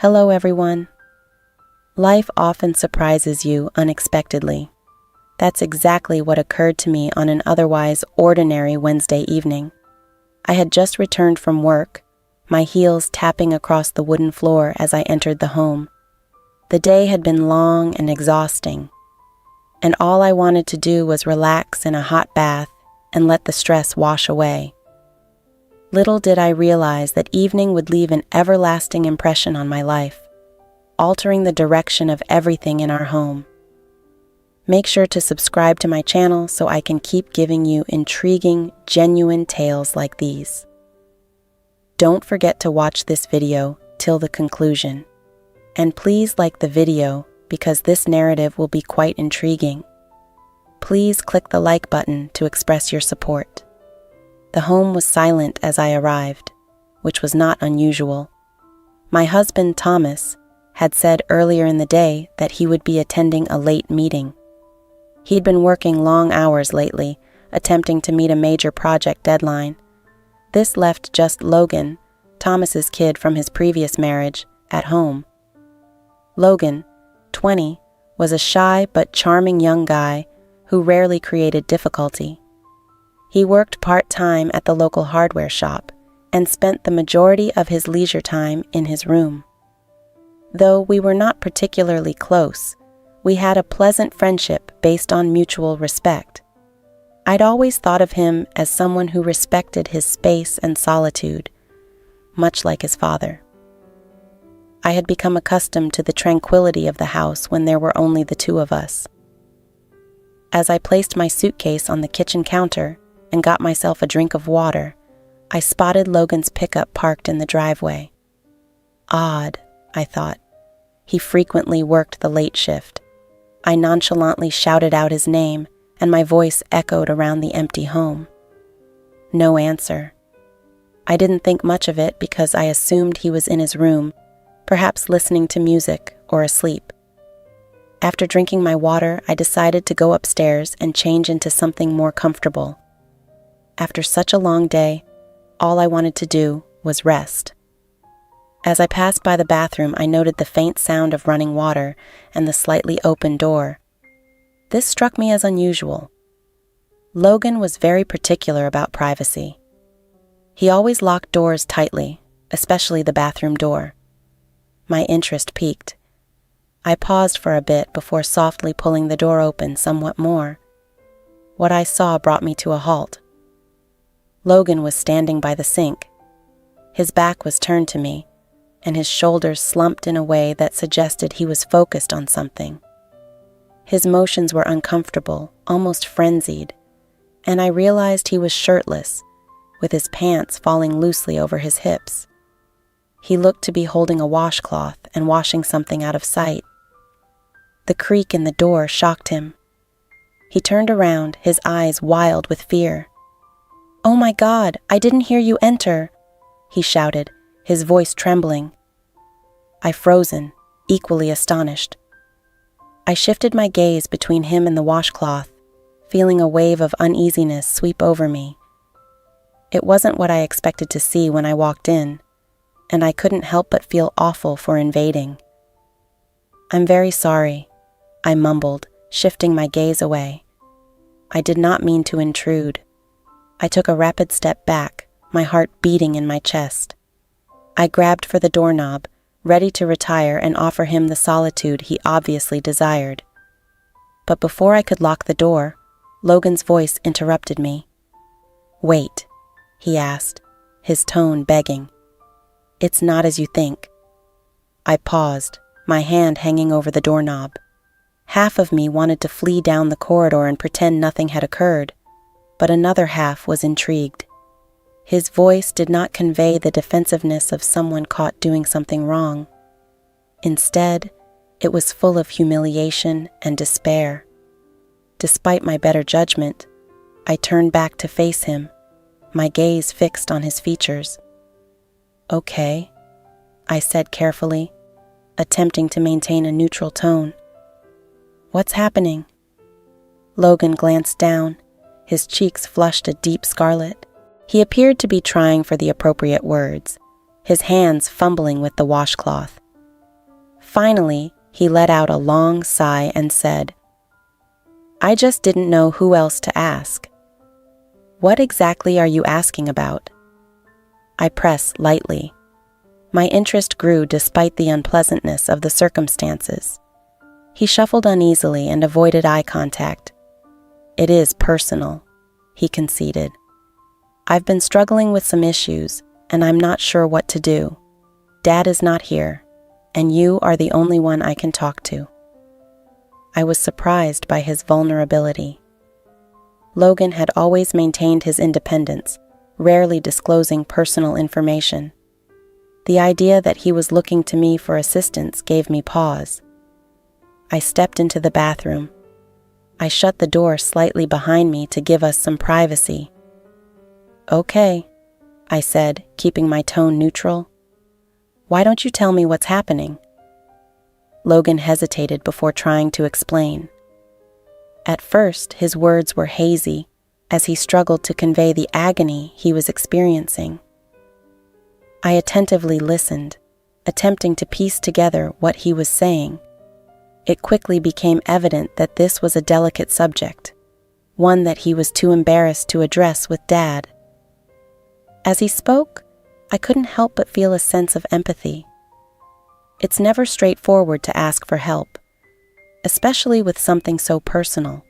Hello, everyone. Life often surprises you unexpectedly. That's exactly what occurred to me on an otherwise ordinary Wednesday evening. I had just returned from work, my heels tapping across the wooden floor as I entered the home. The day had been long and exhausting, and all I wanted to do was relax in a hot bath and let the stress wash away. Little did I realize that evening would leave an everlasting impression on my life, altering the direction of everything in our home. Make sure to subscribe to my channel so I can keep giving you intriguing, genuine tales like these. Don't forget to watch this video till the conclusion. And please like the video because this narrative will be quite intriguing. Please click the like button to express your support. The home was silent as I arrived, which was not unusual. My husband, Thomas, had said earlier in the day that he would be attending a late meeting. He'd been working long hours lately, attempting to meet a major project deadline. This left just Logan, Thomas's kid from his previous marriage, at home. Logan, 20, was a shy but charming young guy who rarely created difficulty. He worked part-time at the local hardware shop and spent the majority of his leisure time in his room. Though we were not particularly close, we had a pleasant friendship based on mutual respect. I'd always thought of him as someone who respected his space and solitude, much like his father. I had become accustomed to the tranquility of the house when there were only the two of us. As I placed my suitcase on the kitchen counter and got myself a drink of water, I spotted Logan's pickup parked in the driveway. Odd, I thought. He frequently worked the late shift. I nonchalantly shouted out his name, and my voice echoed around the empty home. No answer. I didn't think much of it because I assumed he was in his room, perhaps listening to music or asleep. After drinking my water, I decided to go upstairs and change into something more comfortable. After such a long day, all I wanted to do was rest. As I passed by the bathroom, I noted the faint sound of running water and the slightly open door. This struck me as unusual. Logan was very particular about privacy. He always locked doors tightly, especially the bathroom door. My interest piqued. I paused for a bit before softly pulling the door open somewhat more. What I saw brought me to a halt. Logan was standing by the sink. His back was turned to me, and his shoulders slumped in a way that suggested he was focused on something. His motions were uncomfortable, almost frenzied, and I realized he was shirtless, with his pants falling loosely over his hips. He looked to be holding a washcloth and washing something out of sight. The creak in the door shocked him. He turned around, his eyes wild with fear. "Oh my God, I didn't hear you enter," he shouted, his voice trembling. I frozen, equally astonished. I shifted my gaze between him and the washcloth, feeling a wave of uneasiness sweep over me. It wasn't what I expected to see when I walked in, and I couldn't help but feel awful for invading. "I'm very sorry," I mumbled, shifting my gaze away. I did not mean to intrude. I took a rapid step back, my heart beating in my chest. I grabbed for the doorknob, ready to retire and offer him the solitude he obviously desired. But before I could lock the door, Logan's voice interrupted me. "Wait," he asked, his tone begging. "It's not as you think." I paused, my hand hanging over the doorknob. Half of me wanted to flee down the corridor and pretend nothing had occurred, but another half was intrigued. His voice did not convey the defensiveness of someone caught doing something wrong. Instead, it was full of humiliation and despair. Despite my better judgment, I turned back to face him, my gaze fixed on his features. "Okay," I said carefully, attempting to maintain a neutral tone. "What's happening?" Logan glanced down, his cheeks flushed a deep scarlet. He appeared to be trying for the appropriate words, his hands fumbling with the washcloth. Finally, he let out a long sigh and said, "I just didn't know who else to ask." "What exactly are you asking about?" I pressed lightly. My interest grew despite the unpleasantness of the circumstances. He shuffled uneasily and avoided eye contact. "It is personal," he conceded. "I've been struggling with some issues, and I'm not sure what to do. Dad is not here, and you are the only one I can talk to." I was surprised by his vulnerability. Logan had always maintained his independence, rarely disclosing personal information. The idea that he was looking to me for assistance gave me pause. I stepped into the bathroom. I shut the door slightly behind me to give us some privacy. "Okay," I said, keeping my tone neutral. "Why don't you tell me what's happening?" Logan hesitated before trying to explain. At first, his words were hazy as he struggled to convey the agony he was experiencing. I attentively listened, attempting to piece together what he was saying. It quickly became evident that this was a delicate subject, one that he was too embarrassed to address with Dad. As he spoke, I couldn't help but feel a sense of empathy. It's never straightforward to ask for help, especially with something so personal.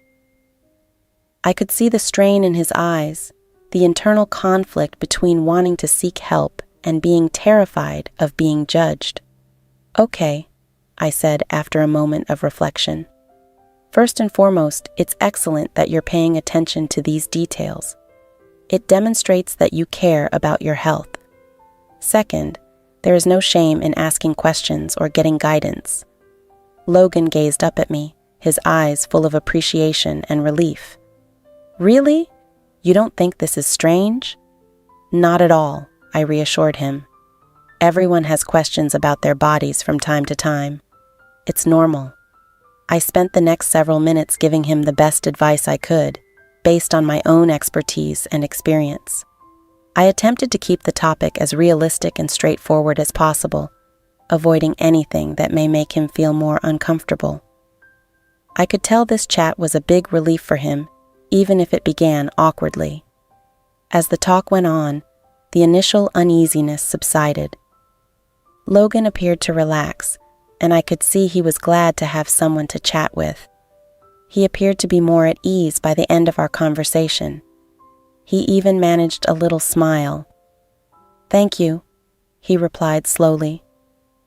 I could see the strain in his eyes, the internal conflict between wanting to seek help and being terrified of being judged. "Okay," I said after a moment of reflection. "First and foremost, it's excellent that you're paying attention to these details. It demonstrates that you care about your health. Second, there is no shame in asking questions or getting guidance." Logan gazed up at me, his eyes full of appreciation and relief. "Really? You don't think this is strange?" "Not at all," I reassured him. "Everyone has questions about their bodies from time to time. It's normal." I spent the next several minutes giving him the best advice I could, based on my own expertise and experience. I attempted to keep the topic as realistic and straightforward as possible, avoiding anything that may make him feel more uncomfortable. I could tell this chat was a big relief for him, even if it began awkwardly. As the talk went on, the initial uneasiness subsided. Logan appeared to relax, and I could see he was glad to have someone to chat with. He appeared to be more at ease by the end of our conversation. He even managed a little smile. "Thank you," he replied slowly,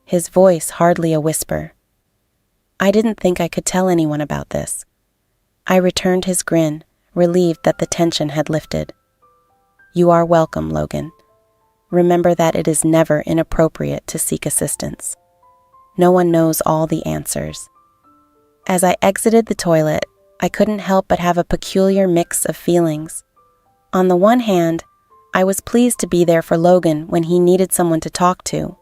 his voice hardly a whisper. "I didn't think I could tell anyone about this." I returned his grin, relieved that the tension had lifted. "You are welcome, Logan. Remember that it is never inappropriate to seek assistance. No one knows all the answers." As I exited the toilet, I couldn't help but have a peculiar mix of feelings. On the one hand, I was pleased to be there for Logan when he needed someone to talk to.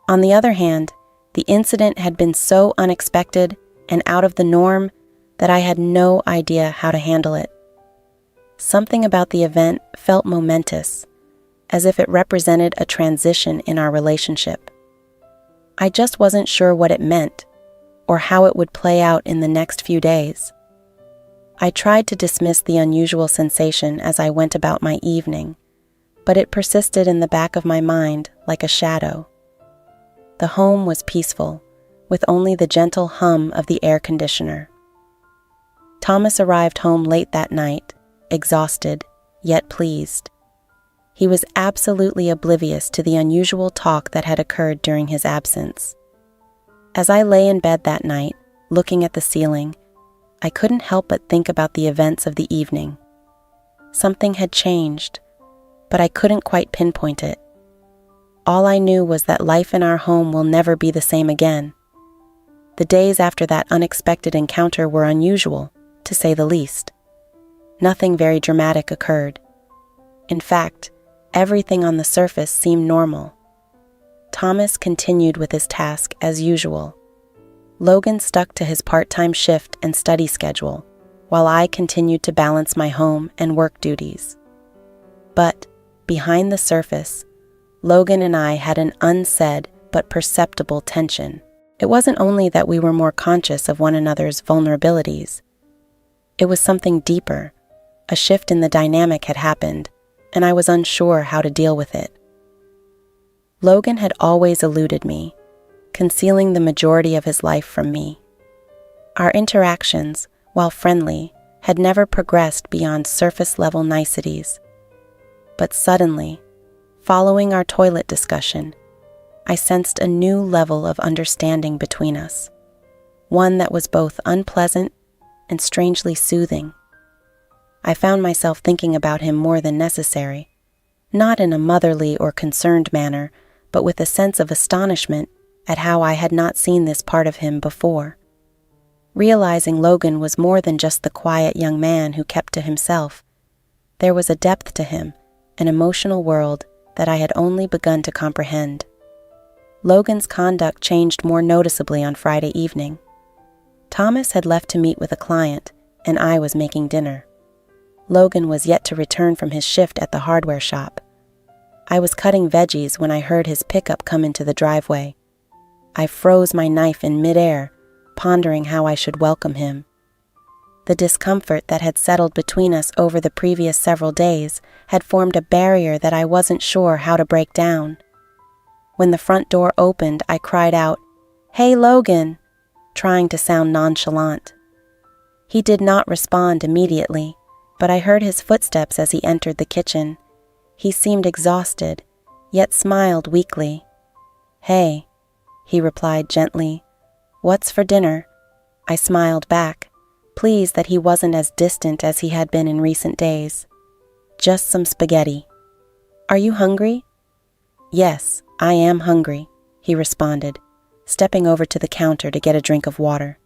On the other hand, the incident had been so unexpected and out of the norm that I had no idea how to handle it. Something about the event felt momentous, as if it represented a transition in our relationship. I just wasn't sure what it meant, or how it would play out in the next few days. I tried to dismiss the unusual sensation as I went about my evening, but it persisted in the back of my mind like a shadow. The home was peaceful, with only the gentle hum of the air conditioner. Thomas arrived home late that night, exhausted, yet pleased. He was absolutely oblivious to the unusual talk that had occurred during his absence. As I lay in bed that night, looking at the ceiling, I couldn't help but think about the events of the evening. Something had changed, but I couldn't quite pinpoint it. All I knew was that life in our home will never be the same again. The days after that unexpected encounter were unusual, to say the least. Nothing very dramatic occurred. In fact, everything on the surface seemed normal. Thomas continued with his task as usual. Logan stuck to his part-time shift and study schedule, while I continued to balance my home and work duties. But, behind the surface, Logan and I had an unsaid but perceptible tension. It wasn't only that we were more conscious of one another's vulnerabilities. It was something deeper. A shift in the dynamic had happened, and I was unsure how to deal with it. Logan had always eluded me, concealing the majority of his life from me. Our interactions, while friendly, had never progressed beyond surface-level niceties. But suddenly, following our toilet discussion, I sensed a new level of understanding between us, one that was both unpleasant and strangely soothing. I found myself thinking about him more than necessary, not in a motherly or concerned manner, but with a sense of astonishment at how I had not seen this part of him before. Realizing Logan was more than just the quiet young man who kept to himself, there was a depth to him, an emotional world that I had only begun to comprehend. Logan's conduct changed more noticeably on Friday evening. Thomas had left to meet with a client, and I was making dinner. Logan was yet to return from his shift at the hardware shop. I was cutting veggies when I heard his pickup come into the driveway. I froze my knife in midair, pondering how I should welcome him. The discomfort that had settled between us over the previous several days had formed a barrier that I wasn't sure how to break down. When the front door opened, I cried out, "Hey, Logan," trying to sound nonchalant. He did not respond immediately, but I heard his footsteps as he entered the kitchen. He seemed exhausted, yet smiled weakly. "Hey," he replied gently. "What's for dinner?" I smiled back, pleased that he wasn't as distant as he had been in recent days. "Just some spaghetti." "Are you hungry?" "Yes, I am hungry," he responded, stepping over to the counter to get a drink of water.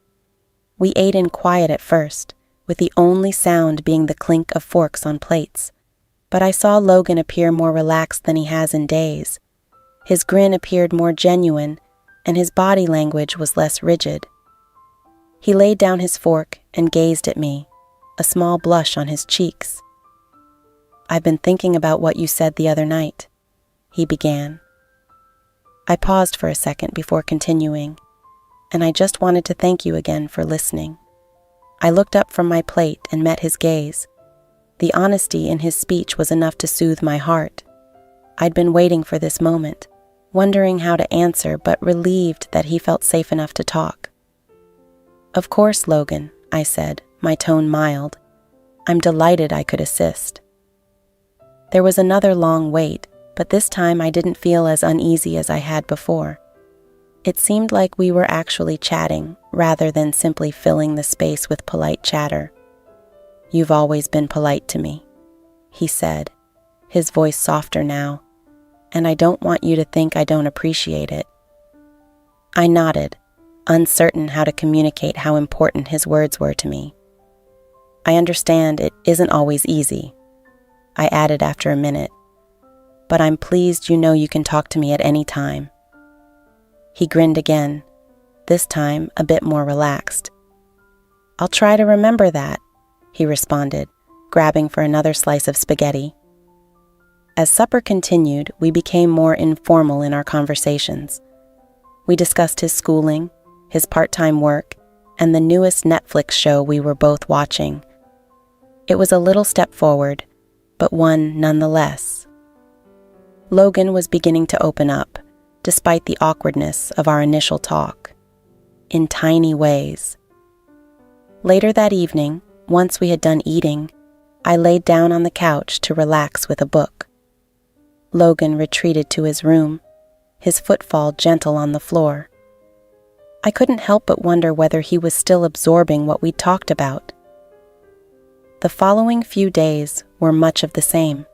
We ate in quiet at first, with the only sound being the clink of forks on plates. But I saw Logan appear more relaxed than he has in days. His grin appeared more genuine, and his body language was less rigid. He laid down his fork and gazed at me, a small blush on his cheeks. "I've been thinking about what you said the other night," he began. I paused for a second before continuing, and I just wanted to thank you again for listening. I looked up from my plate and met his gaze. The honesty in his speech was enough to soothe my heart. I'd been waiting for this moment, wondering how to answer, but relieved that he felt safe enough to talk. "Of course, Logan," I said, my tone mild. "I'm delighted I could assist." There was another long wait, but this time I didn't feel as uneasy as I had before. It seemed like we were actually chatting, rather than simply filling the space with polite chatter. "You've always been polite to me," he said, his voice softer now, "and I don't want you to think I don't appreciate it." I nodded, uncertain how to communicate how important his words were to me. "I understand it isn't always easy," I added after a minute, "but I'm pleased you know you can talk to me at any time." He grinned again, this time a bit more relaxed. "I'll try to remember that," he responded, grabbing for another slice of spaghetti. As supper continued, we became more informal in our conversations. We discussed his schooling, his part-time work, and the newest Netflix show we were both watching. It was a little step forward, but one nonetheless. Logan was beginning to open up, despite the awkwardness of our initial talk, in tiny ways. Later that evening, once we had done eating, I laid down on the couch to relax with a book. Logan retreated to his room, his footfall gentle on the floor. I couldn't help but wonder whether he was still absorbing what we'd talked about. The following few days were much of the same.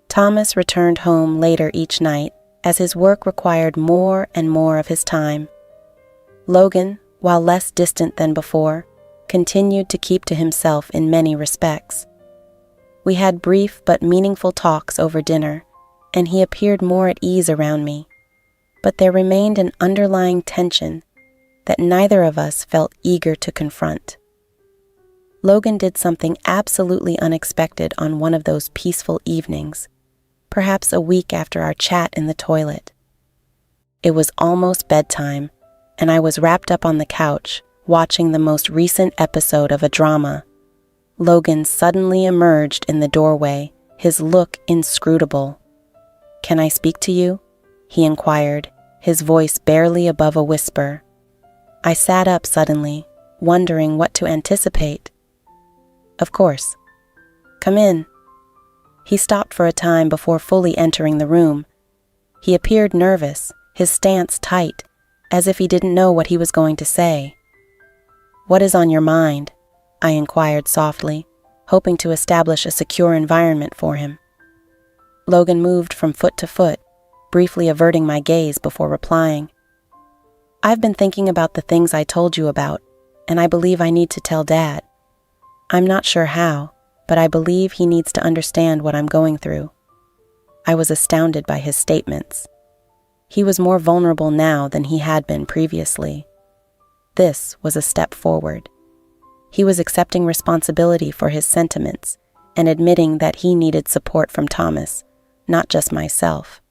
Thomas returned home later each night, as his work required more and more of his time. Logan, while less distant than before, continued to keep to himself in many respects. We had brief but meaningful talks over dinner, and he appeared more at ease around me. But there remained an underlying tension that neither of us felt eager to confront. Logan did something absolutely unexpected on one of those peaceful evenings, perhaps a week after our chat in the toilet. It was almost bedtime, and I was wrapped up on the couch, watching the most recent episode of a drama. Logan suddenly emerged in the doorway, his look inscrutable. "Can I speak to you?" he inquired, his voice barely above a whisper. I sat up suddenly, wondering what to anticipate. "Of course. Come in." He stopped for a time before fully entering the room. He appeared nervous, his stance tight, as if he didn't know what he was going to say. "What is on your mind?" I inquired softly, hoping to establish a secure environment for him. Logan moved from foot to foot, briefly averting my gaze before replying. "I've been thinking about the things I told you about, and I believe I need to tell Dad. I'm not sure how, but I believe he needs to understand what I'm going through." I was astounded by his statements. He was more vulnerable now than he had been previously. This was a step forward. He was accepting responsibility for his sentiments and admitting that he needed support from Thomas, not just myself.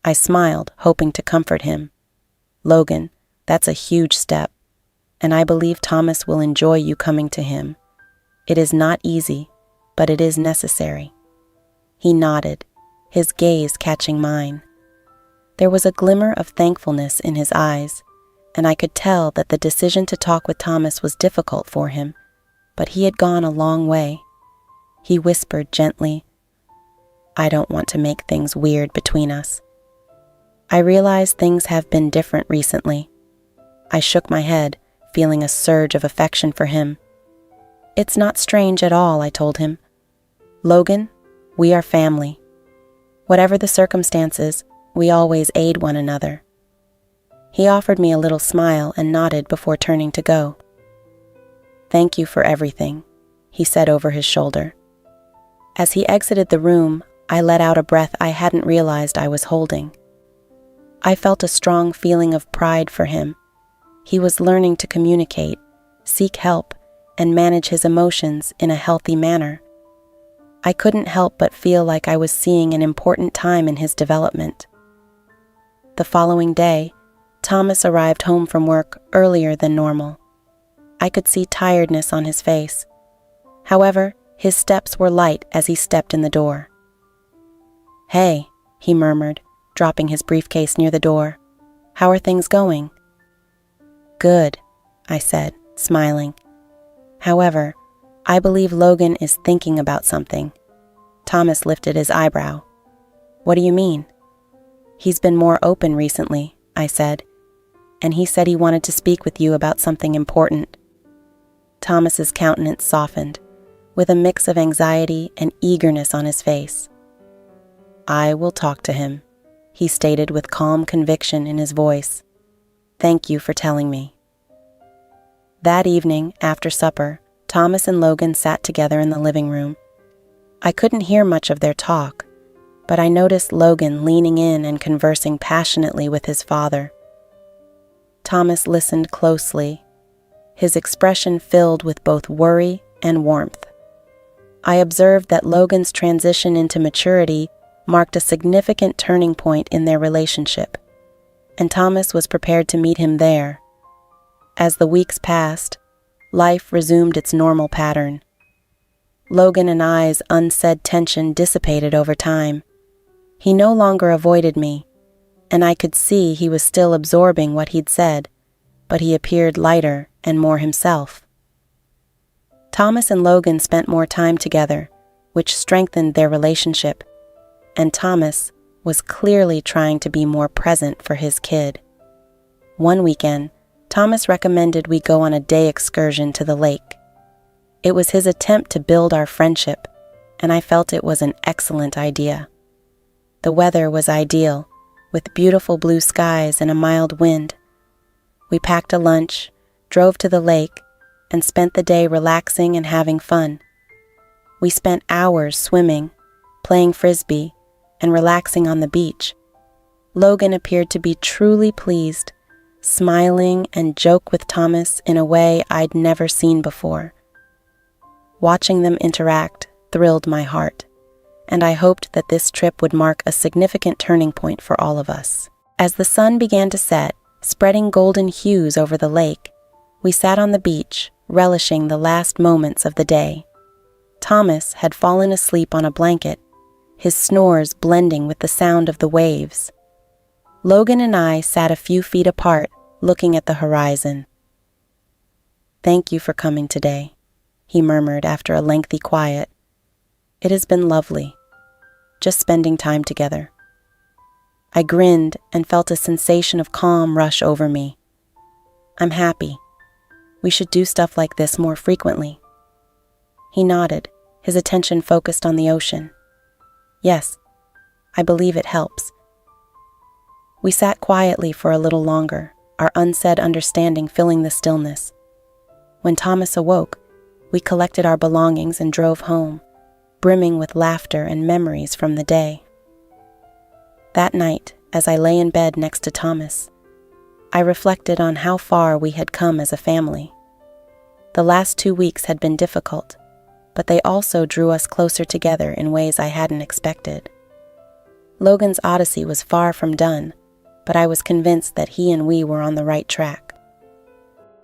I smiled, hoping to comfort him. "Logan, that's a huge step, and I believe Thomas will enjoy you coming to him. It is not easy, but it is necessary." He nodded, his gaze catching mine. There was a glimmer of thankfulness in his eyes, and I could tell that the decision to talk with Thomas was difficult for him, but he had gone a long way. He whispered gently, "I don't want to make things weird between us." I realized things have been different recently. I shook my head, feeling a surge of affection for him. "It's not strange at all," I told him. "Logan, we are family. Whatever the circumstances, we always aid one another." He offered me a little smile and nodded before turning to go. "Thank you for everything," he said over his shoulder. As he exited the room, I let out a breath I hadn't realized I was holding. I felt a strong feeling of pride for him. He was learning to communicate, seek help, and manage his emotions in a healthy manner. I couldn't help but feel like I was seeing an important time in his development. The following day, Thomas arrived home from work earlier than normal. I could see tiredness on his face. However, his steps were light as he stepped in the door. "Hey," he murmured, dropping his briefcase near the door. "How are things going?" "Good," I said, smiling. "However, I believe Logan is thinking about something." Thomas lifted his eyebrow. "What do you mean?" "He's been more open recently," I said, "and he said he wanted to speak with you about something important." Thomas's countenance softened, with a mix of anxiety and eagerness on his face. "I will talk to him," he stated with calm conviction in his voice. "Thank you for telling me." That evening, after supper, Thomas and Logan sat together in the living room. I couldn't hear much of their talk, but I noticed Logan leaning in and conversing passionately with his father. Thomas listened closely, his expression filled with both worry and warmth. I observed that Logan's transition into maturity marked a significant turning point in their relationship, and Thomas was prepared to meet him there. As the weeks passed, life resumed its normal pattern. Logan and I's unsaid tension dissipated over time. He no longer avoided me, and I could see he was still absorbing what he'd said, but he appeared lighter and more himself. Thomas and Logan spent more time together, which strengthened their relationship, and Thomas was clearly trying to be more present for his kid. One weekend, Thomas recommended we go on a day excursion to the lake. It was his attempt to build our friendship, and I felt it was an excellent idea. The weather was ideal, with beautiful blue skies and a mild wind. We packed a lunch, drove to the lake, and spent the day relaxing and having fun. We spent hours swimming, playing frisbee, and relaxing on the beach. Logan appeared to be truly pleased, smiling and joke with Thomas in a way I'd never seen before. Watching them interact thrilled my heart, and I hoped that this trip would mark a significant turning point for all of us. As the sun began to set, Spreading golden hues over the lake, we sat on the beach, relishing the last moments of the day. Thomas had fallen asleep on a blanket, his snores blending with the sound of the waves. Logan and I sat a few feet apart, looking at the horizon. "Thank you for coming today," he murmured after a lengthy quiet. "It has been lovely, just spending time together." I grinned and felt a sensation of calm rush over me. "I'm happy. We should do stuff like this more frequently." He nodded, his attention focused on the ocean. "Yes, I believe it helps." We sat quietly for a little longer, our unsaid understanding filling the stillness. When Thomas awoke, we collected our belongings and drove home, brimming with laughter and memories from the day. That night, as I lay in bed next to Thomas, I reflected on how far we had come as a family. The last 2 weeks had been difficult, but they also drew us closer together in ways I hadn't expected. Logan's odyssey was far from done, but I was convinced that he and we were on the right track.